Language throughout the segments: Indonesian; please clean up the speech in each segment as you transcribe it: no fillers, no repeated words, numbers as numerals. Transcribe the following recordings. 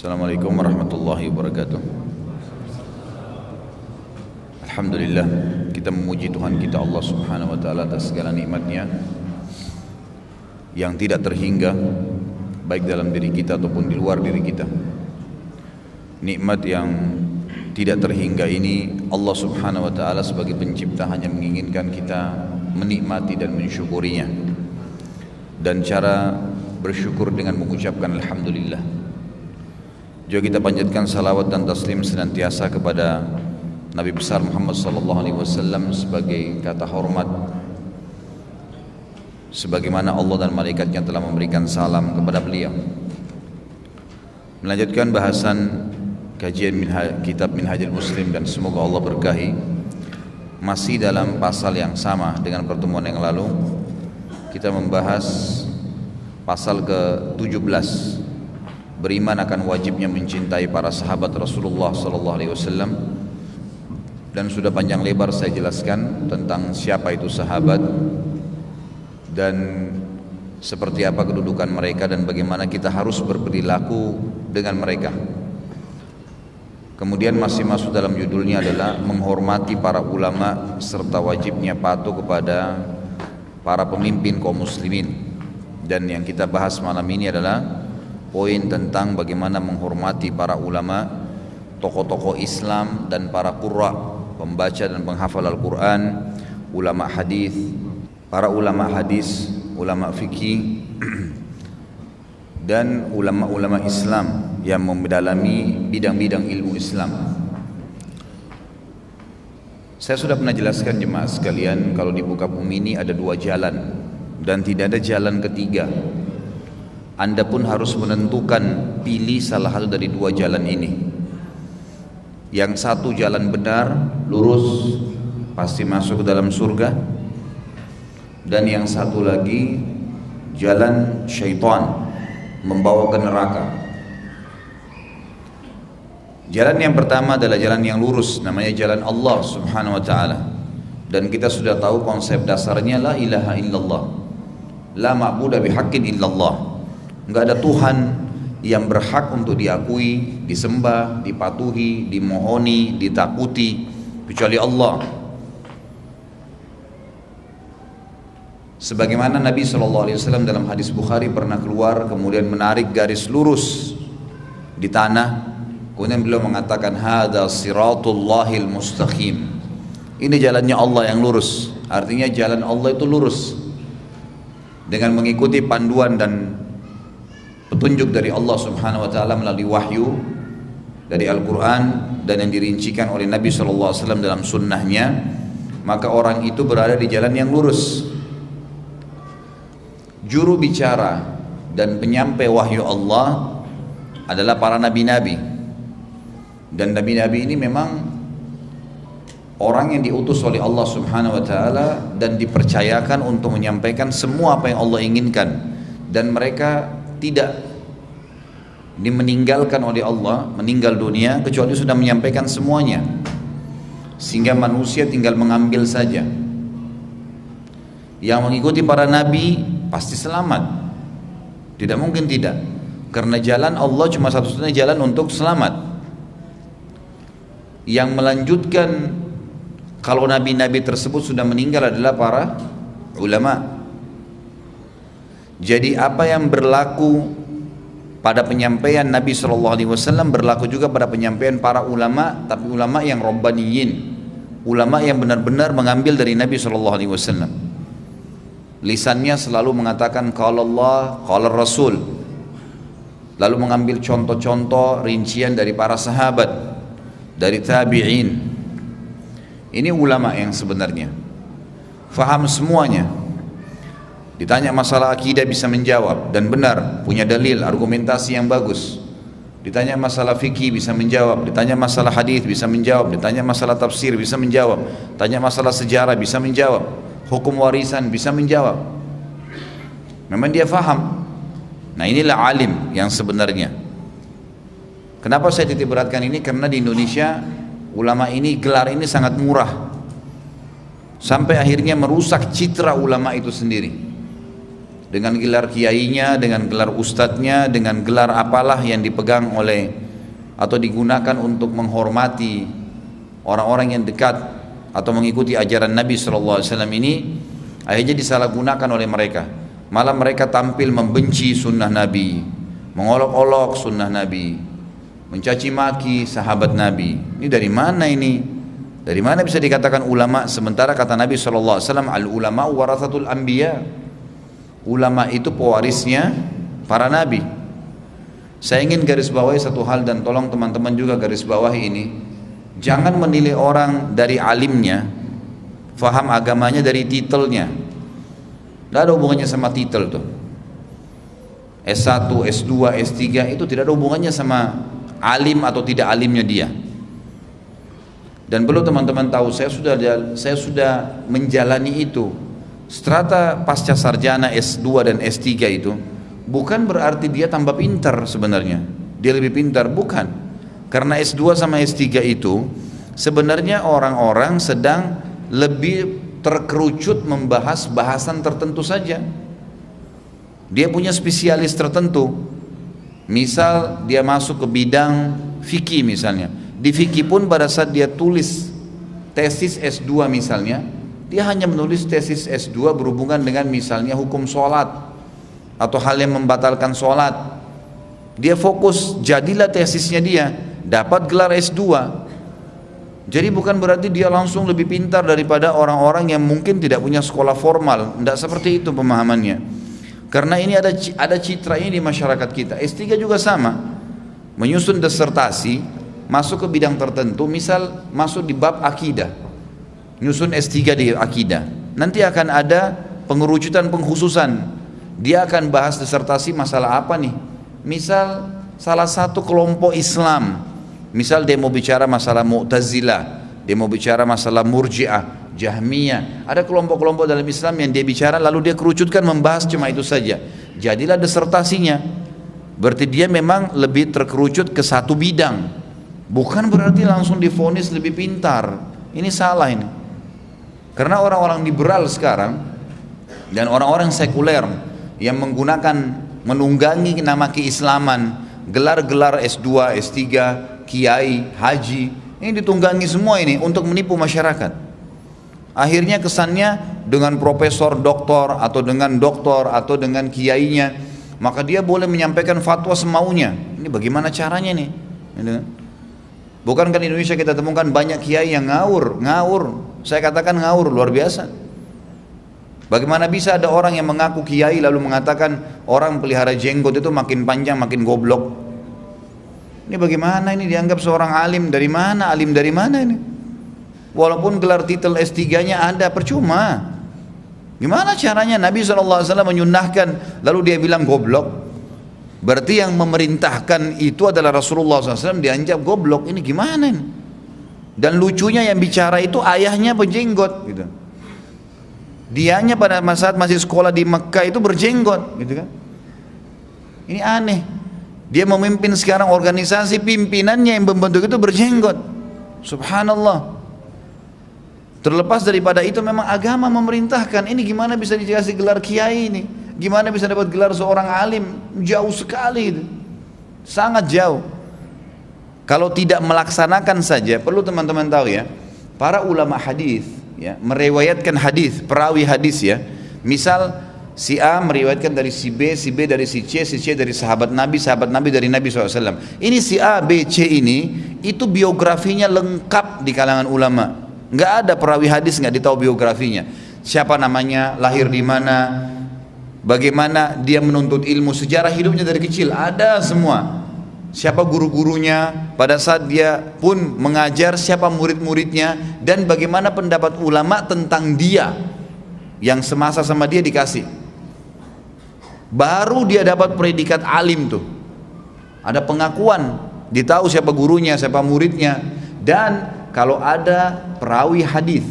Assalamualaikum warahmatullahi wabarakatuh. Alhamdulillah, kita memuji Tuhan kita Allah subhanahu wa ta'ala atas segala nikmatnya yang tidak terhingga, baik dalam diri kita ataupun di luar diri kita. Nikmat yang tidak terhingga ini Allah subhanahu wa ta'ala sebagai pencipta hanya menginginkan kita menikmati dan mensyukurinya. Dan cara bersyukur dengan mengucapkan Alhamdulillah. Juga kita panjatkan salawat dan taslim senantiasa kepada Nabi besar Muhammad sallallahu alaihi wasallam sebagai kata hormat, sebagaimana Allah dan malaikatnya telah memberikan salam kepada beliau. Melanjutkan bahasan kajian kitab Minhajul Muslim, dan semoga Allah berkahi. Masih dalam pasal yang sama dengan pertemuan yang lalu, kita membahas pasal ke-17, beriman akan wajibnya mencintai para sahabat Rasulullah sallallahu alaihi wasallam. Dan sudah panjang lebar saya jelaskan tentang siapa itu sahabat dan seperti apa kedudukan mereka dan bagaimana kita harus berperilaku dengan mereka. Kemudian masih masuk dalam judulnya adalah menghormati para ulama serta wajibnya patuh kepada para pemimpin kaum muslimin. Dan yang kita bahas malam ini adalah poin tentang bagaimana menghormati para ulama, tokoh-tokoh Islam dan para qurra, pembaca dan penghafal Al-Quran, ulama hadis, para ulama hadis, ulama fikih, dan ulama-ulama Islam yang mendalami bidang-bidang ilmu Islam. Saya sudah pernah jelaskan jemaah sekalian, kalau di muka bumi ini ada dua jalan dan tidak ada jalan ketiga. Anda pun harus menentukan, pilih salah satu dari dua jalan ini. Yang satu jalan benar, lurus, pasti masuk ke dalam surga. Dan yang satu lagi jalan syaitan, membawa ke neraka. Jalan yang pertama adalah jalan yang lurus, namanya jalan Allah subhanahu wa ta'ala. Dan kita sudah tahu konsep dasarnya la ilaha illallah, la ma'budu bihaqqin illallah. Enggak ada Tuhan yang berhak untuk diakui, disembah, dipatuhi, dimohoni, ditakuti kecuali Allah. Sebagaimana Nabi SAW dalam hadis Bukhari pernah keluar kemudian menarik garis lurus di tanah, kemudian beliau mengatakan hadza siratullahil mustaqim. Ini jalannya Allah yang lurus. Artinya jalan Allah itu lurus dengan mengikuti panduan dan petunjuk dari Allah subhanahu wa ta'ala melalui wahyu dari Al-Quran dan yang dirincikan oleh Nabi SAW dalam sunnahnya, maka orang itu berada di jalan yang lurus. Juru bicara dan penyampai wahyu Allah adalah para nabi-nabi, dan nabi-nabi ini memang orang yang diutus oleh Allah subhanahu wa ta'ala dan dipercayakan untuk menyampaikan semua apa yang Allah inginkan, dan mereka tidak dimeninggalkan oleh Allah, meninggal dunia kecuali sudah menyampaikan semuanya, sehingga manusia tinggal mengambil saja. Yang mengikuti para nabi pasti selamat, tidak mungkin tidak, karena jalan Allah cuma satu-satunya jalan untuk selamat. Yang melanjutkan kalau nabi-nabi tersebut sudah meninggal adalah para ulama. Jadi apa yang berlaku pada penyampaian Nabi SAW berlaku juga pada penyampaian para ulama, tapi ulama yang rabbaniyin, ulama yang benar-benar mengambil dari Nabi SAW. Lisannya selalu mengatakan qala Allah, qala Rasul, lalu mengambil contoh-contoh rincian dari para sahabat, dari tabi'in. Ini ulama yang sebenarnya faham semuanya. Ditanya masalah akidah bisa menjawab dan benar, punya dalil, argumentasi yang bagus. Ditanya masalah fikih bisa menjawab, ditanya masalah hadis bisa menjawab, ditanya masalah tafsir bisa menjawab, tanya masalah sejarah bisa menjawab, hukum warisan bisa menjawab. Memang dia faham. Nah, inilah alim yang sebenarnya. Kenapa saya titik beratkan ini? Karena di Indonesia ulama ini, gelar ini sangat murah, sampai akhirnya merusak citra ulama itu sendiri. dengan gelar kiainya, dengan gelar ustadznya, dengan gelar apalah yang dipegang oleh atau digunakan untuk menghormati orang-orang yang dekat atau mengikuti ajaran Nabi SAW ini, akhirnya disalahgunakan oleh mereka. Malah mereka tampil membenci sunnah Nabi, mengolok-olok sunnah Nabi, mencaci maki sahabat Nabi. Ini dari mana ini? Dari mana bisa dikatakan ulama? Sementara kata Nabi SAW, al-ulama warathatul anbiya. Ulama itu pewarisnya para nabi. Saya ingin garis bawahi satu hal, dan tolong teman-teman juga garis bawahi ini. Jangan menilai orang dari alimnya, faham agamanya dari titelnya. Tidak ada hubungannya sama titel tuh. S1, S2, S3 itu tidak ada hubungannya sama alim atau tidak alimnya dia. Dan perlu teman-teman tahu, saya sudah menjalani itu. Strata pasca sarjana S2 dan S3 itu bukan berarti dia tambah pintar sebenarnya. Dia lebih pintar, bukan. Karena S2 sama S3 itu sebenarnya orang-orang sedang lebih terkerucut membahas bahasan tertentu saja. Dia punya spesialis tertentu. Misal dia masuk ke bidang fikih misalnya. Di fikih pun pada saat dia tulis tesis S2 misalnya, dia hanya menulis tesis S2 berhubungan dengan misalnya hukum sholat atau hal yang membatalkan sholat. Dia fokus, jadilah tesisnya dia, dapat gelar S2. Jadi bukan berarti dia langsung lebih pintar daripada orang-orang yang mungkin tidak punya sekolah formal. Tidak seperti itu pemahamannya. Karena ini ada citra ini di masyarakat kita. S3 juga sama, menyusun disertasi, masuk ke bidang tertentu, misal masuk di bab akidah, nyusun S3 di akidah. Nanti akan ada pengerucutan pengkhususan. Dia akan bahas disertasi masalah apa nih? Misal salah satu kelompok Islam. Misal dia mau bicara masalah Mu'tazilah, dia mau bicara masalah Murji'ah, Jahmiyah. Ada kelompok-kelompok dalam Islam yang dia bicara lalu dia kerucutkan membahas cuma itu saja. Jadilah disertasinya. Berarti dia memang lebih terkerucut ke satu bidang. Bukan berarti langsung divonis lebih pintar. Ini salah ini. Karena orang-orang liberal sekarang dan orang-orang sekuler yang menggunakan, menunggangi nama keislaman, gelar-gelar S2, S3, kiai, haji, ini ditunggangi semua ini untuk menipu masyarakat. Akhirnya kesannya dengan profesor, doktor atau dengan kiainya, maka dia boleh menyampaikan fatwa semaunya. Ini bagaimana caranya nih? Bukankah di Indonesia kita temukan banyak kiai yang ngawur. Saya katakan ngawur luar biasa. Bagaimana bisa ada orang yang mengaku kiai lalu mengatakan orang pelihara jenggot itu makin panjang makin goblok? Ini bagaimana ini dianggap seorang alim? Dari mana? Alim dari mana ini? Walaupun gelar titel S3-nya ada, percuma. Gimana caranya Nabi SAW menyunnahkan lalu dia bilang goblok? Berarti yang memerintahkan itu adalah Rasulullah SAW, dianggap goblok. Ini gimana ini? Dan lucunya yang bicara itu ayahnya berjenggot gitu. Dianya pada saat masih sekolah di Mekah itu berjenggot gitu kan. Ini aneh. Dia memimpin sekarang organisasi, pimpinannya yang membentuk itu berjenggot. Subhanallah. Terlepas daripada itu memang agama memerintahkan. Ini gimana bisa dikasih gelar kiai ini? Gimana bisa dapat gelar seorang alim? Jauh sekali itu. Sangat jauh. Kalau tidak melaksanakan saja, perlu teman-teman tahu ya, para ulama hadis ya, meriwayatkan hadis, perawi hadis ya. Misal si A meriwayatkan dari si B dari si C dari sahabat Nabi dari Nabi SAW. Ini si A, B, C ini, itu biografinya lengkap di kalangan ulama. Nggak ada perawi hadis nggak ditahu biografinya. Siapa namanya, lahir di mana, bagaimana dia menuntut ilmu, sejarah hidupnya dari kecil, ada semua. Siapa guru-gurunya pada saat dia pun mengajar, siapa murid-muridnya, dan bagaimana pendapat ulama tentang dia yang semasa sama dia dikasih. Baru dia dapat predikat alim tuh. Ada pengakuan, ditahu siapa gurunya, siapa muridnya. Dan kalau ada perawi hadis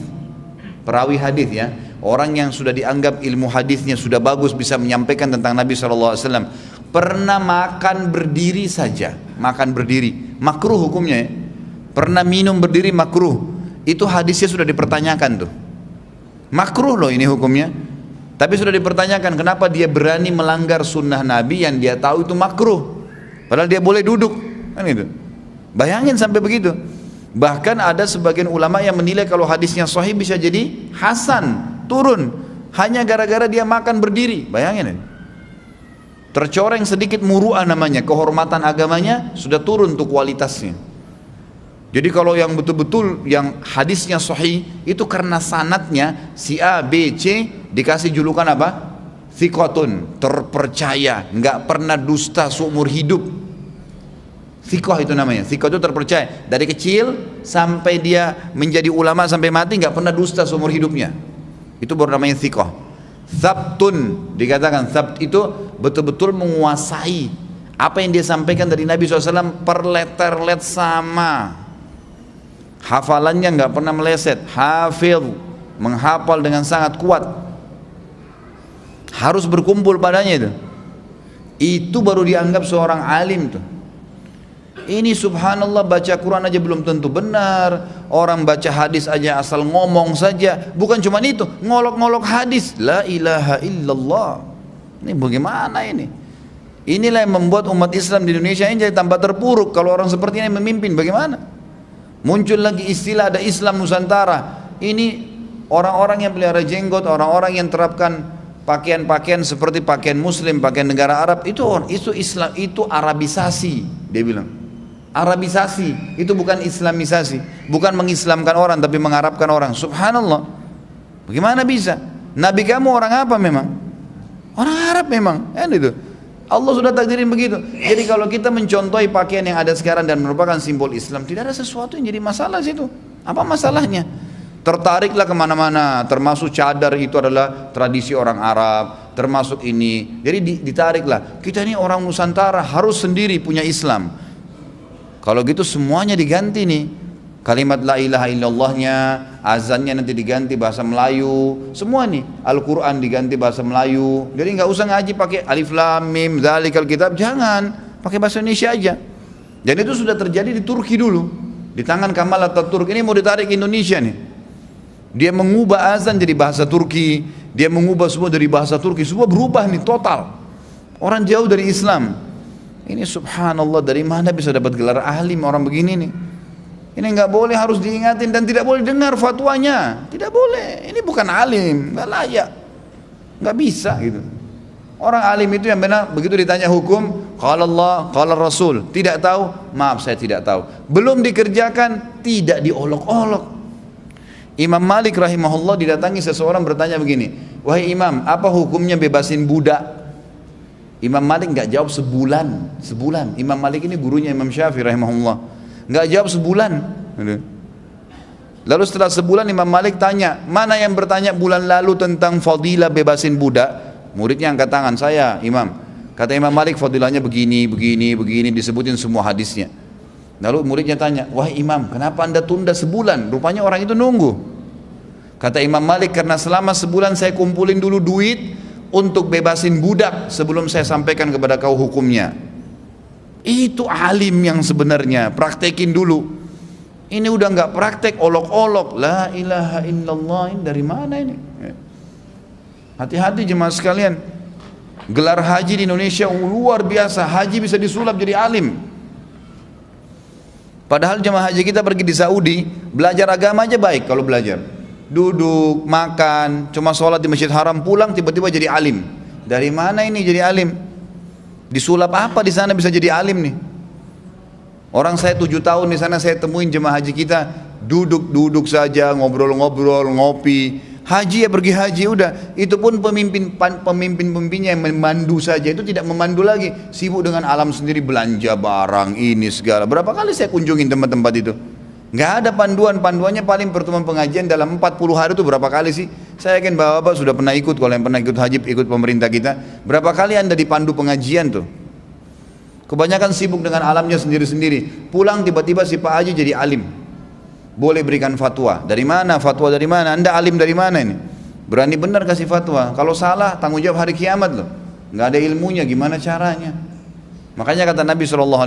ya, orang yang sudah dianggap ilmu hadisnya sudah bagus, bisa menyampaikan tentang Nabi SAW, pernah makan berdiri saja, makan berdiri, makruh hukumnya ya. Pernah minum berdiri makruh, itu hadisnya sudah dipertanyakan tuh. Makruh loh ini hukumnya. Tapi sudah dipertanyakan kenapa dia berani melanggar sunnah Nabi yang dia tahu itu makruh, padahal dia boleh duduk, kan itu. Bayangin sampai begitu. Bahkan ada sebagian ulama yang menilai kalau hadisnya sahih bisa jadi hasan, turun, hanya gara-gara dia makan berdiri. Bayangin ini. Tercoreng sedikit muru'ah namanya, kehormatan agamanya sudah turun tuh kualitasnya. Jadi kalau yang betul-betul yang hadisnya sahih itu karena sanadnya si A, B, C dikasih julukan apa? Thiqatun, terpercaya, nggak pernah dusta seumur hidup. Thiqah itu namanya. Thiqah itu terpercaya. Dari kecil sampai dia menjadi ulama sampai mati nggak pernah dusta seumur hidupnya. Itu baru namanya thiqah. Thabtun, dikatakan thabt itu betul-betul menguasai apa yang dia sampaikan dari Nabi SAW per letter sama. Hafalannya nggak pernah meleset, hafil, menghafal dengan sangat kuat. Harus berkumpul padanya itu baru dianggap seorang alim tuh. Ini subhanallah baca Quran aja belum tentu benar, orang baca hadis aja asal ngomong saja. Bukan cuma itu, ngolok-ngolok hadis, la ilaha illallah. Ini bagaimana ini? Inilah yang membuat umat Islam di Indonesia ini jadi tambah terpuruk. Kalau orang seperti ini memimpin, bagaimana? Muncul lagi istilah ada Islam Nusantara. Ini orang-orang yang pelihara jenggot, orang-orang yang terapkan pakaian-pakaian seperti pakaian Muslim, pakaian negara Arab, itu Islam, itu Arabisasi, dia bilang. Arabisasi, itu bukan Islamisasi, bukan mengislamkan orang tapi mengarabkan orang. Subhanallah. Bagaimana bisa? Nabi kamu orang apa memang? Orang Arab memang, kan itu. Allah sudah takdirin begitu. Jadi kalau kita mencontohi pakaian yang ada sekarang dan merupakan simbol Islam, tidak ada sesuatu yang jadi masalah situ. Apa masalahnya? Tertariklah kemana-mana, termasuk cadar itu adalah tradisi orang Arab, termasuk ini. Jadi ditariklah. Kita ini orang Nusantara harus sendiri punya Islam. Kalau gitu semuanya diganti nih. Kalimat la ilaha illallahnya, azannya nanti diganti bahasa Melayu, semua nih. Al-Quran diganti bahasa Melayu. Jadi nggak usah ngaji pakai alif lam mim dzalikal kitab, jangan pakai bahasa Indonesia aja. Dan itu sudah terjadi di Turki dulu, di tangan Kemal Atatürk. Ini mau ditarik ke Indonesia nih. Dia mengubah azan jadi bahasa Turki, dia mengubah semua dari bahasa Turki, semua berubah nih total. Orang jauh dari Islam. Ini subhanallah, dari mana bisa dapat gelar alim orang begini nih? Ini nggak boleh, harus diingatin dan tidak boleh dengar fatwanya, tidak boleh. Ini bukan alim, nggak layak, nggak bisa gitu. Orang alim itu yang benar begitu ditanya hukum, qala Allah, qala Rasul, tidak tahu, maaf saya tidak tahu. Belum dikerjakan, tidak diolok-olok. Imam Malik rahimahullah didatangi seseorang bertanya begini, wahai Imam, apa hukumnya bebasin budak? Imam Malik nggak jawab sebulan. Imam Malik ini gurunya Imam Syafi'i rahimahullah. Nggak jawab sebulan. Lalu setelah sebulan Imam Malik tanya, mana yang bertanya bulan lalu tentang fadilah bebasin budak? Muridnya angkat tangan, saya Imam. Kata Imam Malik fadilahnya begini, disebutin semua hadisnya. Lalu muridnya tanya, wahai Imam, kenapa anda tunda sebulan? Rupanya orang itu nunggu. Kata Imam Malik, karena selama sebulan saya kumpulin dulu duit untuk bebasin budak sebelum saya sampaikan kepada kau hukumnya. Itu alim yang sebenarnya, praktekin dulu. Ini udah nggak praktek, olok-olok, la ilaha illallah, ini dari mana ini? Hati-hati jemaah sekalian. Gelar haji di Indonesia luar biasa, haji bisa disulap jadi alim. Padahal jemaah haji kita pergi di Saudi, belajar agama aja baik kalau belajar. Duduk, makan, cuma sholat di Masjid Haram, pulang tiba-tiba jadi alim. Dari mana ini jadi alim? Disulap apa di sana bisa jadi alim nih? Orang saya 7 tahun di sana, saya temuin jemaah haji kita duduk saja, ngobrol-ngobrol, ngopi. Haji ya pergi haji udah. Itu pun pemimpin-pemimpinnya yang memandu saja, itu tidak memandu lagi, sibuk dengan alam sendiri, belanja barang ini segala. Berapa kali saya kunjungin tempat-tempat itu? Nggak ada panduannya paling pertemuan pengajian dalam 40 hari itu berapa kali sih? Saya yakin bapak-bapak sudah pernah ikut, kalau yang pernah ikut haji, ikut pemerintah kita. Berapa kali anda dipandu pengajian tuh? Kebanyakan sibuk dengan alamnya sendiri-sendiri. Pulang tiba-tiba si Pak Haji jadi alim. Boleh berikan fatwa. Dari mana? Fatwa dari mana? Anda alim dari mana ini? Berani benar kasih fatwa. Kalau salah tanggung jawab hari kiamat loh. Nggak ada ilmunya, gimana caranya? Makanya kata Nabi SAW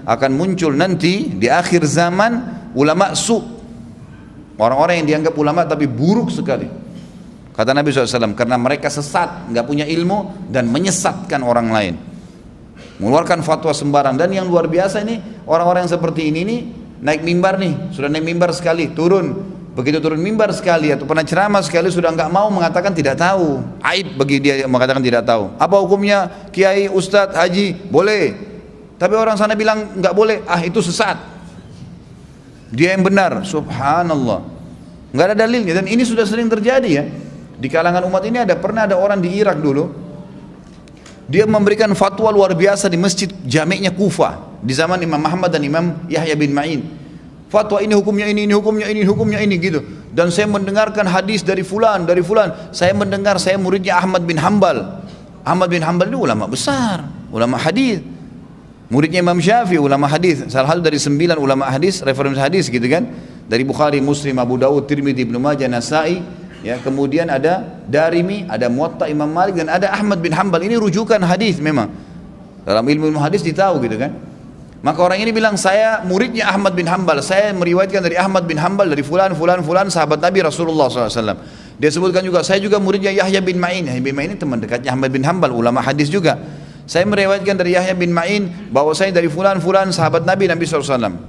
akan muncul nanti di akhir zaman ulama su, orang-orang yang dianggap ulama tapi buruk sekali. Kata Nabi SAW, karena mereka sesat, nggak punya ilmu dan menyesatkan orang lain, mengeluarkan fatwa sembarang. Dan yang luar biasa ini, orang-orang yang seperti ini nih, naik mimbar nih, sudah naik mimbar sekali, turun. Begitu turun mimbar sekali atau pernah ceramah sekali, sudah nggak mau mengatakan tidak tahu. Aib bagi dia mengatakan tidak tahu. Apa hukumnya kiai, ustadz, haji? Boleh. Tapi orang sana bilang nggak boleh. Ah, itu sesat. Dia yang benar. Subhanallah. Nggak ada dalilnya. Dan ini sudah sering terjadi ya. Di kalangan umat ini pernah ada orang di Irak dulu. Dia memberikan fatwa luar biasa di masjid jami'nya Kufah di zaman Imam Ahmad dan Imam Yahya bin Ma'in. Fatwa ini hukumnya ini hukumnya ini, hukumnya ini gitu. Dan saya mendengarkan hadis dari fulan, dari fulan. Saya mendengar, saya muridnya Ahmad bin Hanbal. Ahmad bin Hanbal itu ulama besar, ulama hadis. Muridnya Imam Syafi'i, ulama hadis. Salah satu dari 9 ulama hadis, referensi hadis gitu kan. Dari Bukhari, Muslim, Abu Dawud, Tirmidzi, Ibnu Majah, Nasa'i. Ya, kemudian ada Darimi, ada Muwatta Imam Malik, dan ada Ahmad bin Hanbal. Ini rujukan hadis memang. Dalam ilmu hadis ditahu gitu kan. Maka orang ini bilang, saya muridnya Ahmad bin Hanbal, saya meriwayatkan dari Ahmad bin Hanbal, dari fulan, fulan, fulan, sahabat Nabi Rasulullah SAW. Dia sebutkan juga, saya juga muridnya Yahya bin Ma'in. Yahya bin Ma'in ini teman dekatnya Ahmad bin Hanbal, ulama hadis juga. Saya meriwayatkan dari Yahya bin Ma'in, bahwa saya dari fulan, fulan, sahabat Nabi SAW.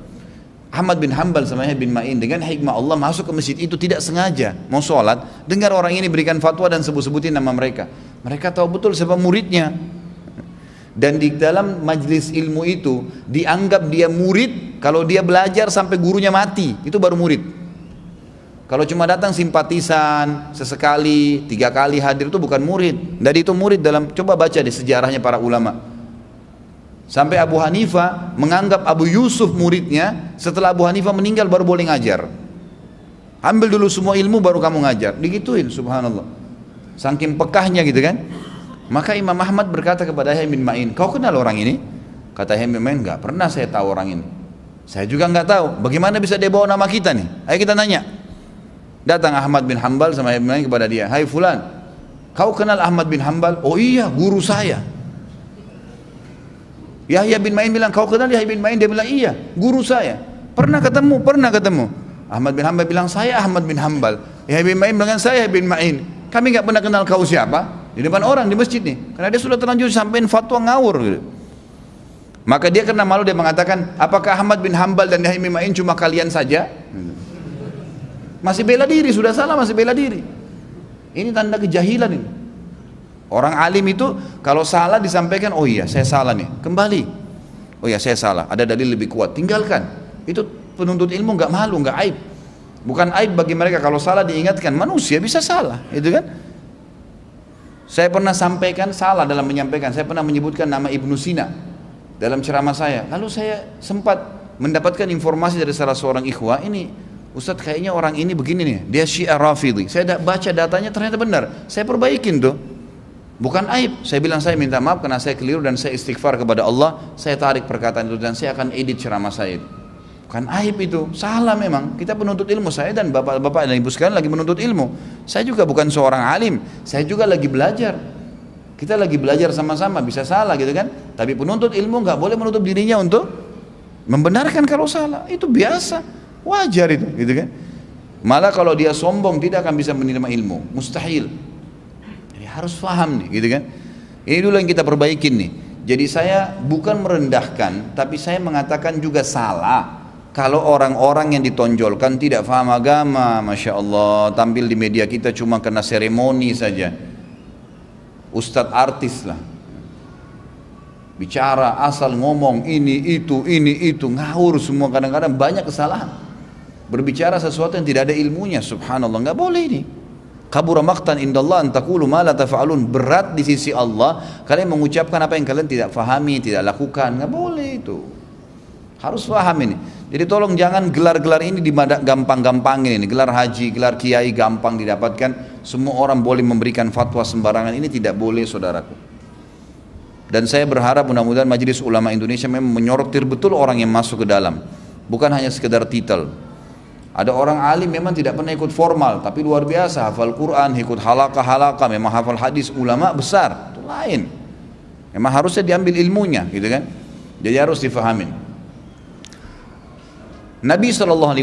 Ahmad bin Hanbal sama Yahya bin Ma'in dengan hikmah Allah masuk ke masjid itu tidak sengaja, mau sholat, dengar orang ini berikan fatwa dan sebut-sebutin nama mereka. Mereka tahu betul siapa muridnya. Dan di dalam majlis ilmu itu dianggap dia murid kalau dia belajar sampai gurunya mati, itu baru murid. Kalau cuma datang simpatisan sesekali, 3 kali hadir, itu bukan murid. Dari itu murid dalam, coba baca di sejarahnya para ulama. Sampai Abu Hanifah menganggap Abu Yusuf muridnya, setelah Abu Hanifah meninggal baru boleh ngajar. Ambil dulu semua ilmu baru kamu ngajar, digituin, subhanallah. Saking pekahnya gitu kan. Maka Imam Ahmad berkata kepada Yahya bin Ma'in, kau kenal orang ini? Kata Yahya bin Ma'in, enggak pernah saya tahu orang ini. Saya juga enggak tahu, bagaimana bisa dia bawa nama kita nih? Ayo kita nanya. Datang Ahmad bin Hanbal sama Yahya bin Ma'in kepada dia, hai fulan, kau kenal Ahmad bin Hanbal? Oh iya, guru saya. Yahya bin Ma'in bilang, kau kenal Yahya bin Ma'in? Dia bilang, iya, guru saya. Pernah ketemu, pernah ketemu. Ahmad bin Hanbal bilang, saya Ahmad bin Hanbal. Yahya bin Ma'in bilang, saya Yahya bin Ma'in. Kami enggak pernah kenal kau siapa. Di depan orang di masjid nih, karena dia sudah terlanjur sampein fatwa ngawur gitu. Maka dia karena malu dia mengatakan, apakah Ahmad bin Hanbal dan Yahya bin Ma'in cuma kalian saja? Masih bela diri, sudah salah masih bela diri. Ini tanda kejahilan ini. Orang alim itu kalau salah disampaikan, oh iya saya salah nih, kembali. Oh iya saya salah, ada dalil lebih kuat, tinggalkan. Itu penuntut ilmu nggak malu, nggak aib. Bukan aib bagi mereka kalau salah diingatkan, manusia bisa salah, itu kan? Saya pernah sampaikan salah dalam menyampaikan, saya pernah menyebutkan nama Ibnu Sina dalam ceramah saya. Lalu saya sempat mendapatkan informasi dari salah seorang ikhwah, ini Ustadz kayaknya orang ini begini nih, dia Syiah Rafidhi. Saya baca datanya ternyata benar, saya perbaikin tuh. Bukan aib, saya bilang saya minta maaf karena saya keliru dan saya istighfar kepada Allah, saya tarik perkataan itu dan saya akan edit ceramah saya itu. Bukan aib itu, salah memang. Kita penuntut ilmu, saya dan bapak-bapak dan ibu sekalian lagi menuntut ilmu. Saya juga bukan seorang alim, saya juga lagi belajar. Kita lagi belajar sama-sama, bisa salah gitu kan. Tapi penuntut ilmu nggak boleh menutup dirinya untuk membenarkan kalau salah. Itu biasa, wajar itu gitu kan. Malah kalau dia sombong tidak akan bisa menerima ilmu, mustahil. Jadi harus paham nih gitu kan. Ini dulu yang kita perbaikin nih. Jadi saya bukan merendahkan, tapi saya mengatakan juga salah kalau orang-orang yang ditonjolkan tidak paham agama. Masya Allah, tampil di media kita cuma kena seremoni saja, ustadz artis lah, bicara asal ngomong ini itu ngawur semua. Kadang-kadang banyak kesalahan, berbicara sesuatu yang tidak ada ilmunya. Subhanallah, nggak boleh ini. Kabura maqtan indallah an taqulu ma la taf'alun. Berat di sisi Allah kalian mengucapkan apa yang kalian tidak fahami, tidak lakukan. Nggak boleh itu. Harus paham ini. Jadi tolong jangan gelar-gelar ini gampang-gampangin ini. Gelar haji, gelar kiai gampang didapatkan. Semua orang boleh memberikan fatwa sembarangan. Ini tidak boleh, saudaraku. Dan saya berharap mudah-mudahan Majelis Ulama Indonesia memang menyortir betul orang yang masuk ke dalam. Bukan hanya sekedar titel. Ada orang alim memang tidak pernah ikut formal, tapi luar biasa hafal Quran, ikut halaqah-halaqah, memang hafal hadis, ulama besar. Itu lain. Memang harusnya diambil ilmunya, gitu kan? Jadi harus difahamin. Nabi SAW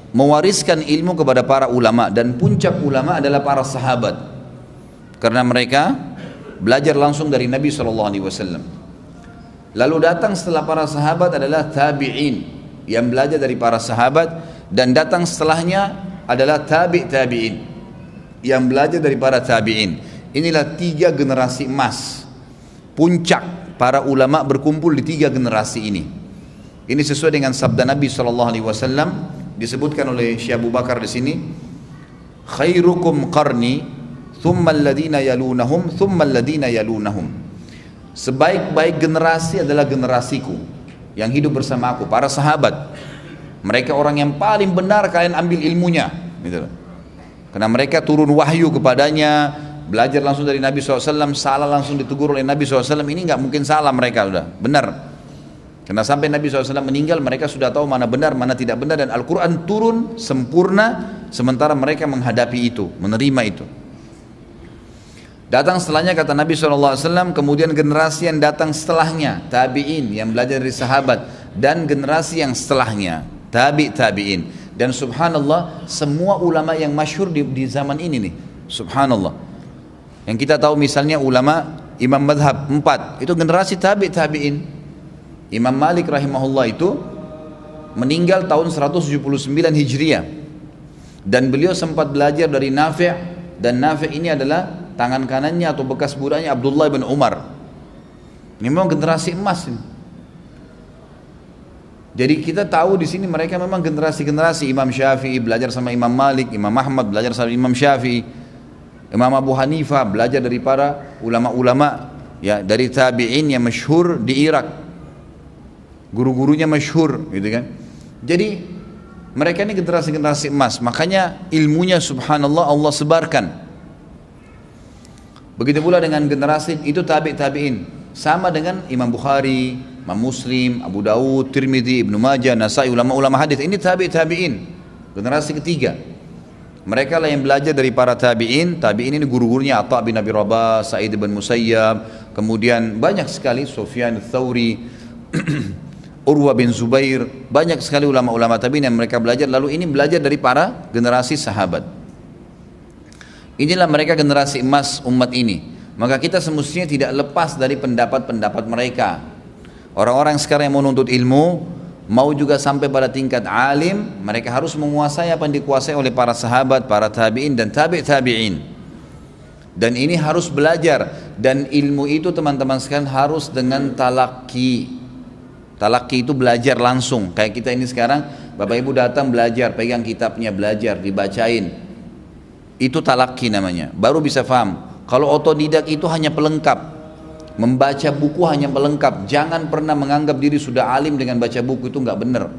mewariskan ilmu kepada para ulama, dan puncak ulama adalah para sahabat karena mereka belajar langsung dari Nabi SAW. Lalu datang setelah para sahabat adalah tabi'in yang belajar dari para sahabat, dan datang setelahnya adalah tabi'in yang belajar dari para tabi'in. Inilah 3 generasi emas, puncak para ulama berkumpul di 3 generasi ini. Ini sesuai dengan sabda Nabi SAW, disebutkan oleh Syekh Abu Bakar di sini, khairukum qarni thumma alladhina yalunahum thumma alladhina yalunahum. Sebaik-baik generasi adalah generasiku yang hidup bersama aku, para sahabat. Mereka orang yang paling benar kalian ambil ilmunya, gitu. Karena mereka turun wahyu kepadanya, belajar langsung dari Nabi SAW, salah langsung ditegur oleh Nabi SAW. Ini nggak mungkin salah, mereka udah benar. Karena sampai Nabi SAW meninggal, mereka sudah tahu mana benar, mana tidak benar, dan Al-Quran turun sempurna, sementara mereka menghadapi itu, menerima itu. Datang setelahnya, kata Nabi SAW, kemudian generasi yang datang setelahnya, tabi'in yang belajar dari sahabat, dan generasi yang setelahnya, tabi'in. Dan subhanallah, semua ulama yang masyhur di zaman ini nih, subhanallah. Yang kita tahu misalnya ulama Imam Madhab 4, itu generasi tabi'in. Imam Malik rahimahullah itu meninggal tahun 179 Hijriah, dan beliau sempat belajar dari Nafi', dan Nafi' ini adalah tangan kanannya atau bekas budaknya Abdullah bin Umar. Ini memang generasi emas ini. Jadi kita tahu di sini mereka memang generasi-generasi. Imam Syafi'i belajar sama Imam Malik, Imam Ahmad belajar sama Imam Syafi'i, Imam Abu Hanifah belajar dari para ulama-ulama ya dari tabi'in yang masyhur di Irak. Guru-gurunya masyhur, gitu kan. Jadi mereka ini generasi-generasi emas, makanya ilmunya subhanallah Allah sebarkan. Begitu pula dengan generasi itu tabi'in, sama dengan Imam Bukhari, Imam Muslim, Abu Dawud, Tirmidzi, Ibnu Majah, Nasai, ulama-ulama hadis. Ini tabi'in, generasi ketiga. Mereka lah yang belajar dari para tabi'in. Tabi'in ini guru-gurunya Atha bin Abi Rabah, Sa'id bin Musayyab, kemudian banyak sekali Sufyan Ats-Tsauri, Urwa bin Zubair, banyak sekali ulama-ulama tabi'in yang mereka belajar. Lalu ini belajar dari para generasi sahabat. Inilah mereka generasi emas umat ini. Maka kita semestinya tidak lepas dari pendapat-pendapat mereka. Orang-orang sekarang yang mau nuntut ilmu, mau juga sampai pada tingkat alim, mereka harus menguasai apa yang dikuasai oleh para sahabat, para tabi'in dan tabi'in. Dan ini harus belajar. Dan ilmu itu teman-teman sekalian harus dengan talaqi. Talaqi itu belajar langsung. Kayak kita ini sekarang, Bapak Ibu datang belajar, pegang kitabnya, belajar, dibacain. Itu talaqi namanya, baru bisa paham. Kalau otodidak itu hanya pelengkap, membaca buku hanya pelengkap. Jangan pernah menganggap diri sudah alim dengan baca buku, itu nggak benar,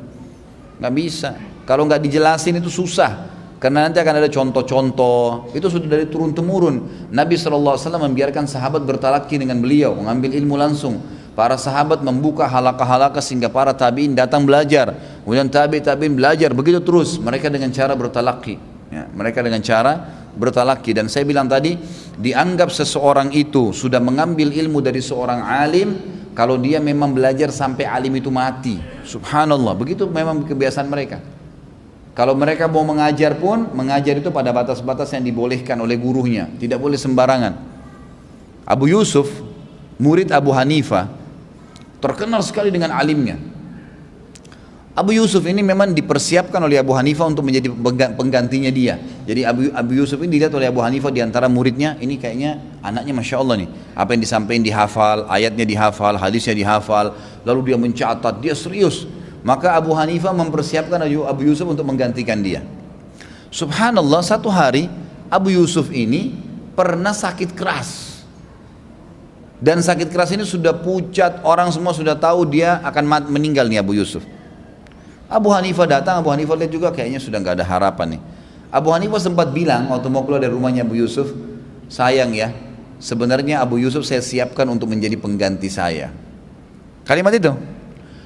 nggak bisa. Kalau nggak dijelasin itu susah, karena nanti akan ada contoh-contoh. Itu sudah dari turun temurun. Nabi SAW membiarkan sahabat bertalaqi dengan beliau, mengambil ilmu langsung. Para sahabat membuka halaqah-halaqah sehingga para tabi'in datang belajar, kemudian tabi'in belajar, begitu terus. Mereka dengan cara bertalaqi, ya, mereka dengan cara bertalaqi. Dan saya bilang tadi, dianggap seseorang itu sudah mengambil ilmu dari seorang alim kalau dia memang belajar sampai alim itu mati. Subhanallah, begitu memang kebiasaan mereka. Kalau mereka mau mengajar pun, mengajar itu pada batas-batas yang dibolehkan oleh gurunya, tidak boleh sembarangan. Abu Yusuf, murid Abu Hanifah, terkenal sekali dengan alimnya. Abu Yusuf ini memang dipersiapkan oleh Abu Hanifah untuk menjadi penggantinya dia. Jadi Abu Yusuf ini dilihat oleh Abu Hanifah di antara muridnya, ini kayaknya anaknya Masya Allah nih. Apa yang disampaikan dihafal, ayatnya dihafal, hadisnya dihafal, lalu dia mencatat, dia serius. Maka Abu Hanifah mempersiapkan Abu Yusuf untuk menggantikan dia. Subhanallah, satu hari Abu Yusuf ini pernah sakit keras. Dan sakit keras ini sudah pucat, orang semua sudah tahu dia akan meninggal nih Abu Yusuf. Abu Hanifah datang, Abu Hanifah lihat juga kayaknya sudah nggak ada harapan nih. Abu Hanifah sempat bilang waktu mau keluar dari rumahnya Abu Yusuf, sayang ya, sebenarnya Abu Yusuf saya siapkan untuk menjadi pengganti saya. Kalimat itu.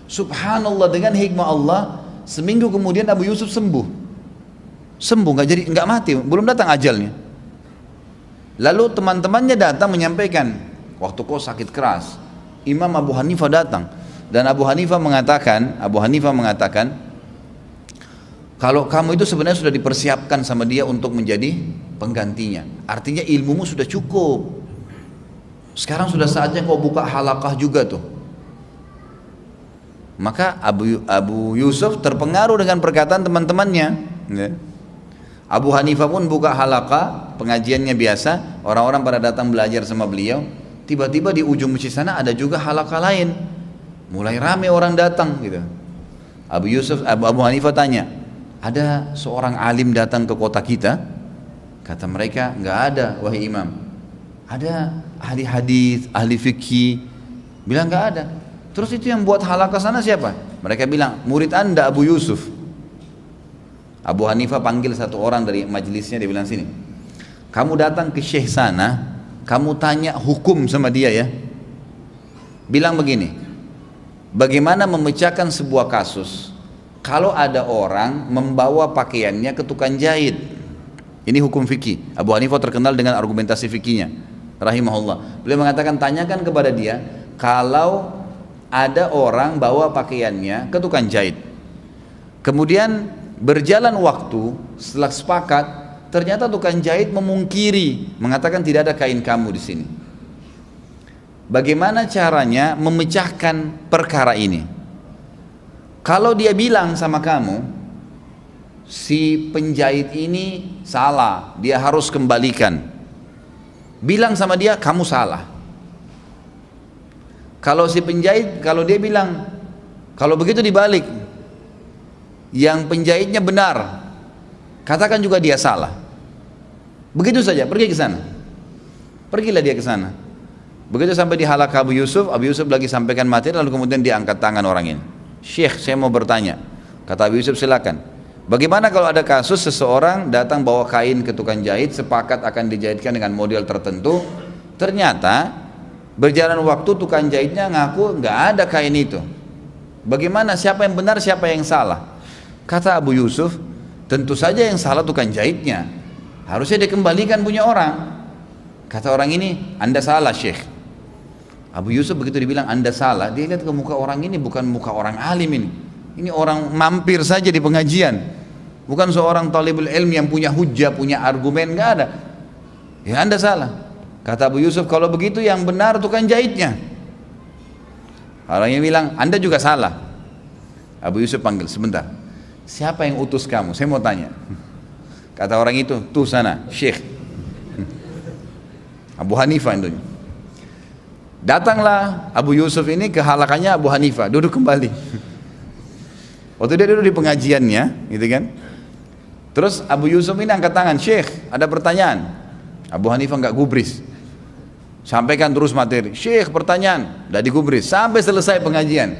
Subhanallah, dengan hikmah Allah, seminggu kemudian Abu Yusuf sembuh. Sembuh, nggak mati, belum datang ajalnya. Lalu teman-temannya datang menyampaikan, waktu kau sakit keras, Imam Abu Hanifah datang, dan Abu Hanifah mengatakan, Kalau kamu itu sebenarnya sudah dipersiapkan sama dia untuk menjadi penggantinya. Artinya ilmumu sudah cukup. Sekarang sudah saatnya kau buka halaqah juga tuh. Maka Abu Yusuf terpengaruh dengan perkataan teman-temannya. Abu Hanifah pun buka halaqah, pengajiannya biasa. Orang-orang pada datang belajar sama beliau. Tiba-tiba di ujung masjid sana ada juga halaqah lain. Mulai ramai orang datang gitu. Abu Hanifah tanya, ada seorang alim datang ke kota kita? Kata mereka, enggak ada wahai imam. Ada ahli hadis, ahli fikih. Bilang enggak ada. Terus itu yang buat halaqah sana siapa? Mereka bilang, murid anda Abu Yusuf. Abu Hanifah panggil satu orang dari majelisnya, dia bilang, sini, kamu datang ke syekh sana, kamu tanya hukum sama dia ya. Bilang begini, bagaimana memecahkan sebuah kasus kalau ada orang membawa pakaiannya ke tukang jahit? Ini hukum fikih. Abu Hanifah terkenal dengan argumentasi fikihnya, rahimahullah. Beliau mengatakan, tanyakan kepada dia, kalau ada orang bawa pakaiannya ke tukang jahit, kemudian berjalan waktu, setelah sepakat, ternyata tukang jahit memungkiri, mengatakan tidak ada kain kamu di sini. Bagaimana caranya memecahkan perkara ini? Kalau dia bilang sama kamu, si penjahit ini salah, dia harus kembalikan. Bilang sama dia, kamu salah. Kalau si penjahit, kalau dia bilang, kalau begitu dibalik, yang penjahitnya benar, katakan juga dia salah. Begitu saja, pergi ke sana. Pergilah dia ke sana. Begitu sampai di halaqah Abu Yusuf lagi sampaikan materi, lalu kemudian dia angkat tangan orang ini. Syekh, saya mau bertanya. Kata Abu Yusuf, silakan. Bagaimana kalau ada kasus seseorang datang bawa kain ke tukang jahit, sepakat akan dijahitkan dengan model tertentu, ternyata berjalan waktu tukang jahitnya ngaku nggak ada kain itu. Bagaimana, siapa yang benar, siapa yang salah? Kata Abu Yusuf, tentu saja yang salah tukang jahitnya, harusnya dikembalikan punya orang. Kata orang ini, anda salah Syekh. Abu Yusuf begitu dibilang anda salah, dia lihat ke muka orang ini, bukan muka orang alim ini. Ini orang mampir saja di pengajian, bukan seorang talibul ilmi yang punya hujah, punya argumen, nggak ada. Ya anda salah. Kata Abu Yusuf, kalau begitu yang benar tukang jahitnya. Orangnya bilang, anda juga salah. Abu Yusuf panggil, sebentar, siapa yang utus kamu? Saya mau tanya. Kata orang itu, tuh sana, Syekh Abu Hanifah itu. Datanglah Abu Yusuf ini ke halaqahnya Abu Hanifah, duduk kembali. Waktu dia duduk di pengajiannya, gitu kan. Terus Abu Yusuf ini angkat tangan, Syekh, ada pertanyaan. Abu Hanifah enggak gubris. Sampaikan terus materi. Syekh, pertanyaan, enggak digubris sampai selesai pengajian.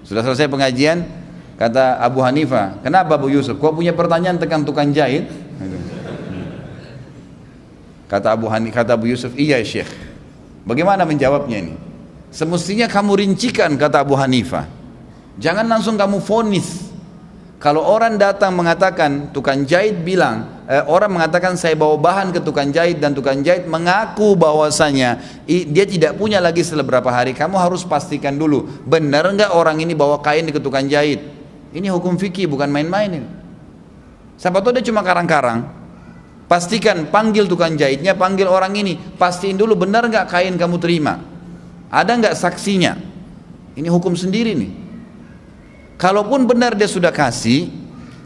Sudah selesai pengajian, kata Abu Hanifah, kenapa Abu Yusuf? Kau punya pertanyaan tentang tukang jahit? Kata Abu Yusuf, iya Syekh. Bagaimana menjawabnya ini? Semestinya kamu rincikan, kata Abu Hanifah. Jangan langsung kamu vonis. Kalau orang datang mengatakan, tukang jahit bilang, orang mengatakan saya bawa bahan ke tukang jahit dan tukang jahit mengaku bahwasanya dia tidak punya lagi setelah berapa hari, kamu harus pastikan dulu, benar enggak orang ini bawa kain ke tukang jahit. Ini hukum fikih, bukan main-main ini. Siapa tahu dia cuma karang-karang. Pastikan, panggil tukang jahitnya, panggil orang ini, pastiin dulu benar enggak kain kamu terima, ada enggak saksinya. Ini hukum sendiri nih. Kalaupun benar dia sudah kasih,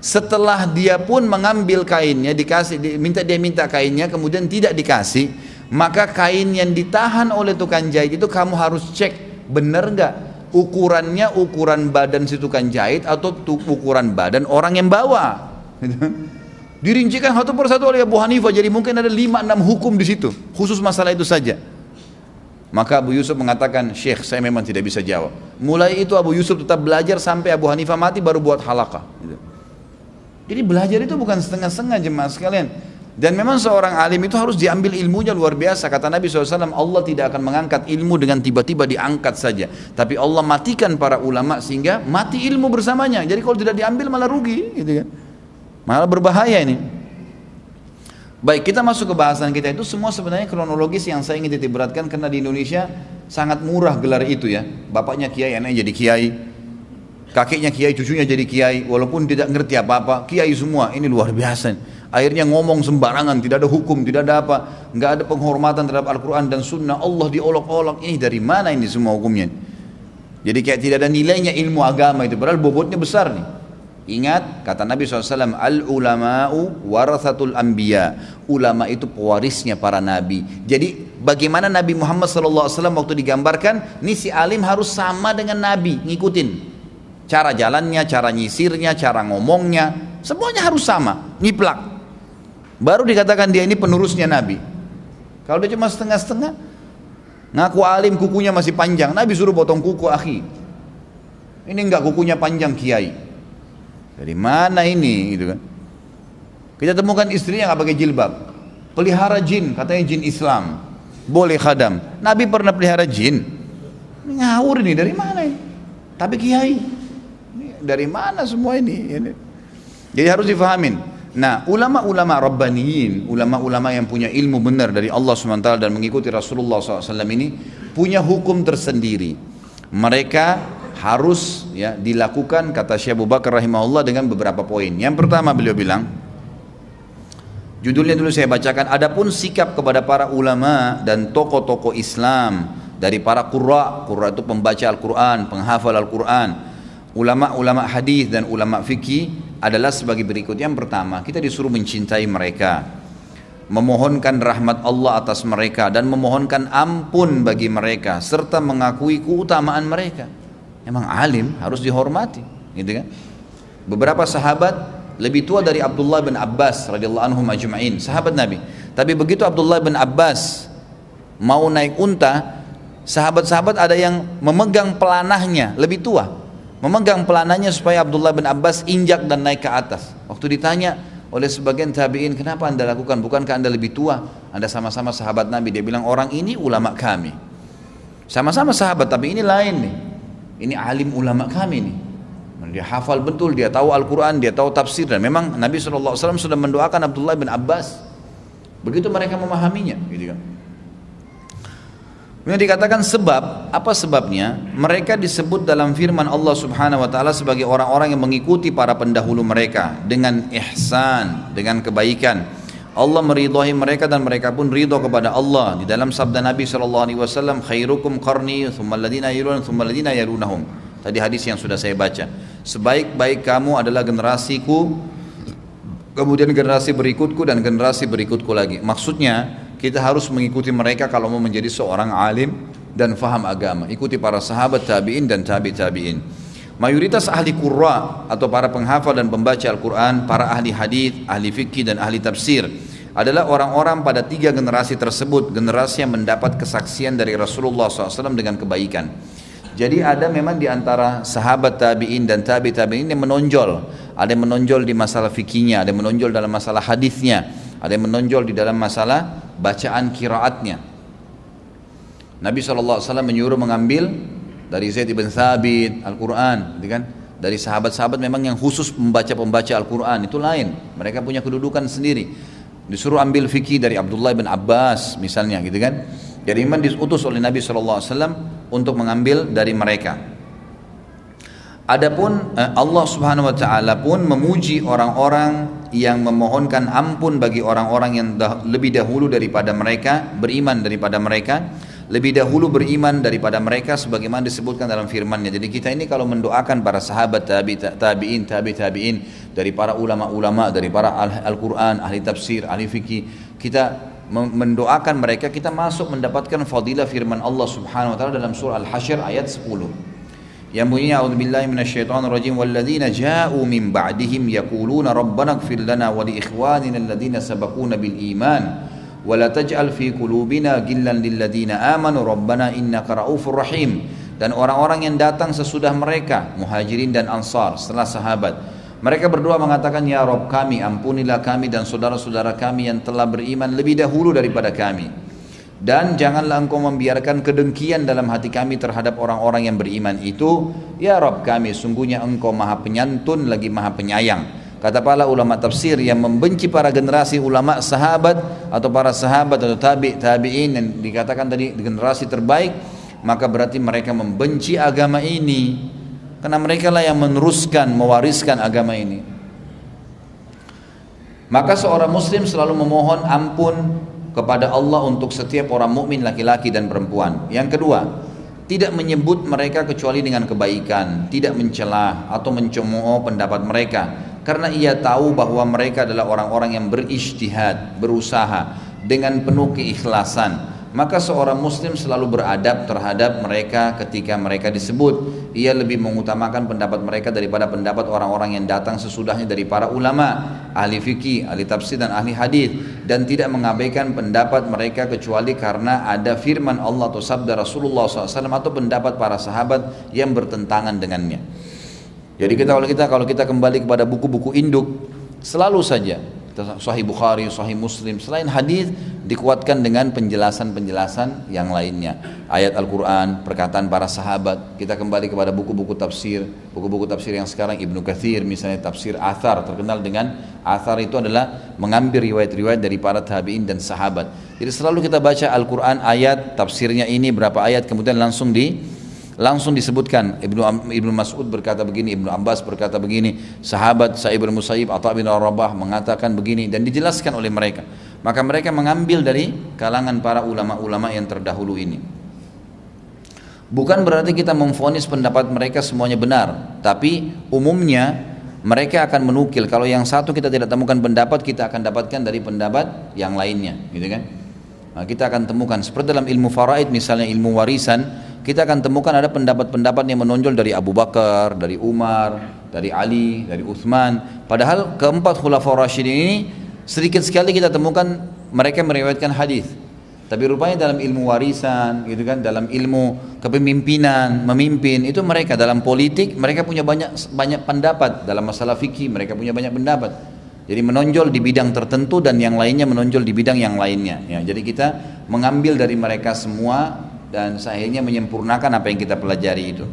setelah dia pun mengambil kainnya, dia minta kainnya, kemudian tidak dikasih, maka kain yang ditahan oleh tukang jahit itu kamu harus cek benar enggak ukurannya, ukuran badan si tukang jahit atau ukuran badan orang yang bawa. Dirincikan satu persatu oleh Abu Hanifah, jadi mungkin ada 5-6 hukum di situ, khusus masalah itu saja. Maka Abu Yusuf mengatakan, Syekh, saya memang tidak bisa jawab. Mulai itu Abu Yusuf tetap belajar sampai Abu Hanifah mati, baru buat halaqah. Jadi belajar itu bukan setengah-setengah jemaah sekalian. Dan memang seorang alim itu harus diambil ilmunya luar biasa. Kata Nabi SAW, Allah tidak akan mengangkat ilmu dengan tiba-tiba diangkat saja, tapi Allah matikan para ulama sehingga mati ilmu bersamanya. Jadi kalau tidak diambil malah rugi, gitu kan? Malah berbahaya ini. Baik, kita masuk ke bahasan kita. Itu semua sebenarnya kronologis yang saya ingin titik beratkan, karena di Indonesia sangat murah gelar itu ya. Bapaknya kiai, anaknya jadi kiai. kakeknya kiai, cucunya jadi kiai, walaupun tidak ngerti apa-apa, kiai semua, ini luar biasa. Akhirnya ngomong sembarangan, tidak ada hukum, tidak ada apa, nggak ada penghormatan terhadap Al-Quran dan Sunnah, Allah diolok-olok. Ini dari mana ini semua hukumnya? Jadi kayak tidak ada nilainya ilmu agama itu, padahal bobotnya besar nih. Ingat kata Nabi SAW, al-ulama'u warathatul anbiya, ulama itu pewarisnya para nabi. Jadi bagaimana Nabi Muhammad SAW waktu digambarkan, ini si alim harus sama dengan nabi, ngikutin cara jalannya, cara nyisirnya, cara ngomongnya, semuanya harus sama, nyiplak. Baru dikatakan dia ini penerusnya nabi. Kalau dia cuma setengah-setengah, ngaku alim kukunya masih panjang, Nabi suruh potong kuku, akhi. Ini enggak, kukunya panjang, kiai. Dari mana ini gitu kan? Kita temukan istrinya nggak pakai jilbab, pelihara jin, katanya jin Islam, boleh khadam. Nabi pernah pelihara jin? Ini ngawur ini, dari mana ini? Tapi kiai, ini dari mana semua ini? Jadi harus difahamin. Nah, ulama-ulama rabbaniyin, ulama-ulama yang punya ilmu benar dari Allah SWT dan mengikuti Rasulullah SAW ini punya hukum tersendiri. Mereka harus ya dilakukan, kata Syekh Abu Bakar rahimahullah, dengan beberapa poin. Yang pertama beliau bilang, judulnya dulu saya bacakan, adapun sikap kepada para ulama dan tokoh-tokoh Islam dari para qurra itu pembaca Al-Quran, penghafal Al-Quran, ulama-ulama hadis dan ulama fikih adalah sebagai berikut. Yang pertama, kita disuruh mencintai mereka, memohonkan rahmat Allah atas mereka dan memohonkan ampun bagi mereka serta mengakui keutamaan mereka. Emang alim harus dihormati, gitu kan? Beberapa sahabat lebih tua dari Abdullah bin Abbas radhiyallahu anhum ajma'in, sahabat Nabi. Tapi begitu Abdullah bin Abbas mau naik unta, sahabat-sahabat ada yang memegang pelanahnya, lebih tua, memegang pelanahnya supaya Abdullah bin Abbas injak dan naik ke atas. Waktu ditanya oleh sebagian tabi'in, kenapa anda lakukan? Bukankah anda lebih tua? Anda sama-sama sahabat Nabi. Dia bilang, orang ini ulama kami. Sama-sama sahabat, tapi ini lain nih. Ini alim ulama kami nih. Dia hafal betul, dia tahu Al-Quran, dia tahu tafsir. Dan memang Nabi SAW sudah mendoakan Abdullah bin Abbas. Begitu mereka memahaminya, gitu kan. Kemudian dikatakan sebab, apa sebabnya? Mereka disebut dalam firman Allah Subhanahu wa taala sebagai orang-orang yang mengikuti para pendahulu mereka dengan ihsan, dengan kebaikan. Allah meridhai mereka dan mereka pun ridha kepada Allah. Di dalam sabda Nabi SAW, khairukum qarni thumma alladhina yalunahum thumma alladhina yalunahum. Tadi hadis yang sudah saya baca. Sebaik-baik kamu adalah generasiku, kemudian generasi berikutku dan generasi berikutku lagi. Maksudnya kita harus mengikuti mereka kalau mau menjadi seorang alim dan faham agama. Ikuti para sahabat, tabi'in dan tabi'in. Mayoritas ahli qurra atau para penghafal dan pembaca Al-Quran, para ahli hadis, ahli fikih dan ahli tafsir adalah orang-orang pada tiga generasi tersebut, generasi yang mendapat kesaksian dari Rasulullah SAW dengan kebaikan. Jadi ada memang di antara sahabat tabi'in dan tabi'in yang menonjol. Ada yang menonjol di masalah fikihnya, ada yang menonjol dalam masalah hadisnya, ada yang menonjol di dalam masalah bacaan qiraatnya. Nabi SAW menyuruh mengambil dari Zaid ibn Thabit Al-Quran, gitu kan? Dari sahabat-sahabat memang yang khusus pembaca Al-Quran, itu lain. Mereka punya kedudukan sendiri. Disuruh ambil fikih dari Abdullah bin Abbas misalnya, gitu kan? Jadi memang diutus oleh Nabi SAW untuk mengambil dari mereka. Adapun Allah Subhanahu wa taala pun memuji orang-orang yang memohonkan ampun bagi orang-orang yang lebih dahulu daripada mereka, beriman daripada mereka, lebih dahulu beriman daripada mereka sebagaimana disebutkan dalam firman-Nya. Jadi kita ini kalau mendoakan para sahabat, tabi'in dari para ulama-ulama, dari para Al-Quran, ahli tafsir, ahli fikih, kita mendoakan mereka, kita masuk mendapatkan fadilah firman Allah Subhanahu wa taala dalam surah Al-Hasyr ayat 10. Yang bunyinya a'udzubillahi minasyaitonir rajim walladzina ja'u min ba'dihim yaquluna rabbana ighfir lana wa li ikhwanina alladzina sabaquna bil iman wa la taj'al fi qulubina ghillan lil ladzina amanu rabbana innaka raufur rahim. Dan orang-orang yang datang sesudah mereka, muhajirin dan ansar, setelah sahabat, mereka berdoa mengatakan, ya Rabb kami, ampunilah kami dan saudara-saudara kami yang telah beriman lebih dahulu daripada kami. Dan janganlah engkau membiarkan kedengkian dalam hati kami terhadap orang-orang yang beriman itu. Ya Rabb kami, sungguhnya engkau maha penyantun lagi maha penyayang. Kata para ulama tafsir, yang membenci para generasi ulama sahabat atau para sahabat atau tabi'in yang dikatakan tadi generasi terbaik, maka berarti mereka membenci agama ini. karena mereka lah yang meneruskan, mewariskan agama ini. Maka seorang muslim selalu memohon ampun kepada Allah untuk setiap orang mukmin laki-laki dan perempuan. Yang kedua, tidak menyebut mereka kecuali dengan kebaikan, tidak mencela atau mencemooh pendapat mereka, karena ia tahu bahwa mereka adalah orang-orang yang berijtihad, berusaha dengan penuh keikhlasan. Maka seorang muslim selalu beradab terhadap mereka ketika mereka disebut. Ia lebih mengutamakan pendapat mereka daripada pendapat orang-orang yang datang sesudahnya dari para ulama, ahli fikih, ahli tafsir dan ahli hadis, dan tidak mengabaikan pendapat mereka kecuali karena ada firman Allah atau sabda Rasulullah SAW atau pendapat para sahabat yang bertentangan dengannya. Jadi kalau kita kembali kepada buku-buku induk, selalu saja Sahih Bukhari, Sahih Muslim, selain hadis dikuatkan dengan penjelasan-penjelasan yang lainnya. Ayat Al-Quran, perkataan para sahabat. Kita kembali kepada buku-buku tafsir yang sekarang Ibnu Katsir misalnya, tafsir Athar, terkenal dengan Athar itu adalah mengambil riwayat-riwayat dari para tabi'in dan sahabat. Jadi selalu kita baca Al-Quran, ayat, tafsirnya ini berapa ayat, kemudian langsung disebutkan Ibnu Mas'ud berkata begini, Ibnu Abbas berkata begini, sahabat Sa'id bin Musayyib, Atha bin Rabah mengatakan begini, dan dijelaskan oleh mereka. Maka mereka mengambil dari kalangan para ulama-ulama yang terdahulu ini. Bukan berarti kita memvonis pendapat mereka semuanya benar, tapi umumnya mereka akan menukil. Kalau yang satu kita tidak temukan pendapat, kita akan dapatkan dari pendapat yang lainnya, gitu kan? Nah, kita akan temukan seperti dalam ilmu faraid misalnya, ilmu warisan, kita akan temukan ada pendapat-pendapat yang menonjol dari Abu Bakar, dari Umar, dari Ali, dari Uthman. Padahal keempat khulafaur rasyidin ini sedikit sekali kita temukan mereka meriwayatkan hadis. Tapi rupanya dalam ilmu warisan, gitu kan, dalam ilmu kepemimpinan, memimpin, itu mereka dalam politik mereka punya banyak pendapat, dalam masalah fikih mereka punya banyak pendapat. Jadi menonjol di bidang tertentu dan yang lainnya menonjol di bidang yang lainnya. Ya, jadi kita mengambil dari mereka semua dan akhirnya menyempurnakan apa yang kita pelajari itu.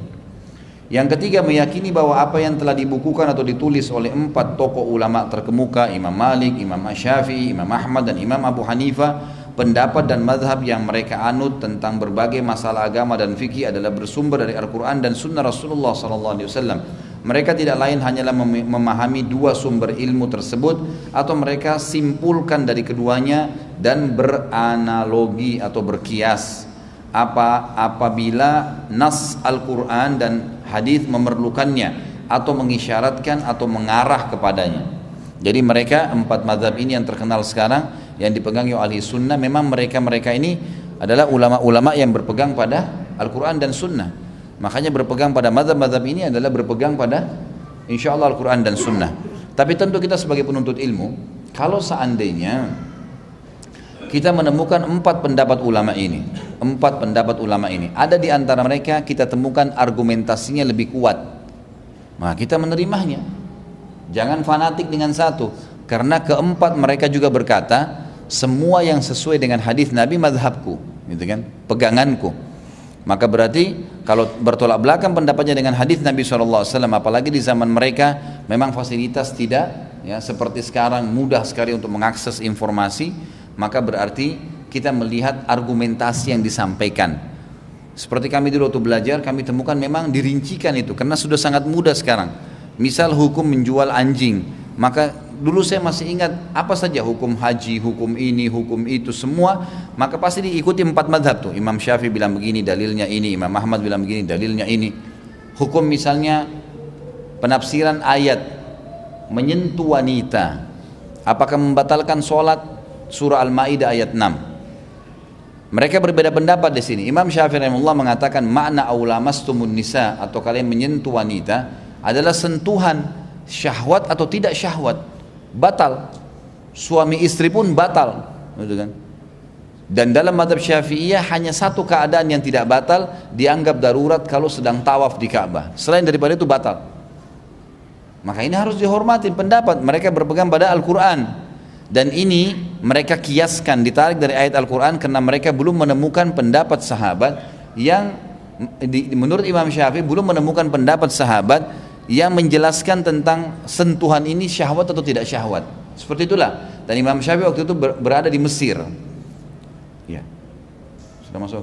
Yang ketiga, meyakini bahwa apa yang telah dibukukan atau ditulis oleh 4 tokoh ulama terkemuka, Imam Malik, Imam Syafi'i, Imam Ahmad dan Imam Abu Hanifah, pendapat dan mazhab yang mereka anut tentang berbagai masalah agama dan fikih adalah bersumber dari Al-Quran dan Sunnah Rasulullah SAW. Mereka tidak lain hanyalah memahami dua sumber ilmu tersebut, atau mereka simpulkan dari keduanya dan beranalogi atau berkias apabila nas Al-Quran dan hadis memerlukannya atau mengisyaratkan atau mengarah kepadanya. Jadi mereka 4 mazhab ini yang terkenal sekarang yang dipegangi oleh ahli sunnah, memang mereka ini adalah ulama-ulama yang berpegang pada Al-Quran dan Sunnah. Makanya berpegang pada mazhab-mazhab ini adalah berpegang pada insya Allah Al-Quran dan Sunnah. Tapi tentu kita sebagai penuntut ilmu, kalau seandainya kita menemukan 4 pendapat ulama ini, ada di antara mereka kita temukan argumentasinya lebih kuat, maka kita menerimanya. Jangan fanatik dengan satu, karena keempat mereka juga berkata semua yang sesuai dengan hadis Nabi mazhabku, gitu kan, peganganku. Maka berarti kalau bertolak belakang pendapatnya dengan hadis Nabi SAW, apalagi di zaman mereka memang fasilitas tidak ya seperti sekarang mudah sekali untuk mengakses informasi, maka berarti kita melihat argumentasi yang disampaikan. Seperti kami dulu waktu belajar, kami temukan memang dirincikan itu karena sudah sangat mudah sekarang. Misal hukum menjual anjing, maka dulu saya masih ingat apa saja hukum haji, hukum ini, hukum itu semua, maka pasti diikuti 4 madhab tuh. Imam Syafi'i bilang begini, dalilnya ini. Imam Ahmad bilang begini, dalilnya ini. Hukum misalnya penafsiran ayat menyentuh wanita, apakah membatalkan sholat, surah Al-Maidah ayat 6. Mereka berbeda pendapat di sini. Imam Syafi'i rahimahullah mengatakan makna aulamastumun nisa, atau kalian menyentuh wanita, adalah sentuhan syahwat atau tidak syahwat, batal. Suami istri pun batal, gitu kan. Dan dalam mazhab Syafi'iyah hanya satu keadaan yang tidak batal, dianggap darurat kalau sedang tawaf di Ka'bah. Selain daripada itu batal. Maka ini harus dihormati pendapat mereka, berpegang pada Al-Quran. Dan ini mereka kiaskan, ditarik dari ayat Al-Quran, karena mereka belum menemukan pendapat sahabat yang menurut Imam Syafi'i belum menemukan pendapat sahabat yang menjelaskan tentang sentuhan ini syahwat atau tidak syahwat. Seperti itulah. Dan Imam Syafi'i waktu itu berada di Mesir. Ya. Sudah masuk.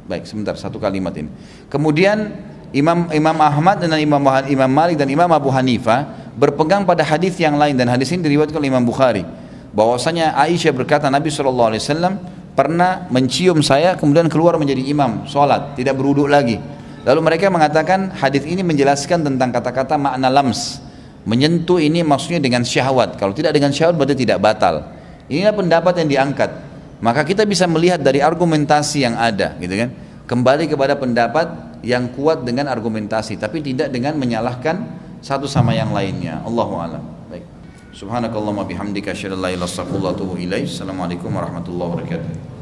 Baik, sebentar, satu kalimat ini. Kemudian Imam Ahmad dan Imam Malik dan Imam Abu Hanifah berpegang pada hadis yang lain, dan hadis ini diriwayatkan oleh Imam Bukhari, bahwasanya Aisyah berkata Nabi SAW pernah mencium saya kemudian keluar menjadi imam sholat, tidak berwudu lagi. Lalu mereka mengatakan hadis ini menjelaskan tentang kata-kata makna lams, menyentuh ini maksudnya dengan syahwat. Kalau tidak dengan syahwat berarti tidak batal. Inilah pendapat yang diangkat. Maka kita bisa melihat dari argumentasi yang ada, gitu kan? Kembali kepada pendapat yang kuat dengan argumentasi, tapi tidak dengan menyalahkan satu sama yang lainnya. Allahu a'lam. Baik. Subhanakallahumma bihamdika asyhadu an la ilaha illa anta astaghfiruka wa atubu ilaik. Assalamualaikum warahmatullahi wabarakatuh.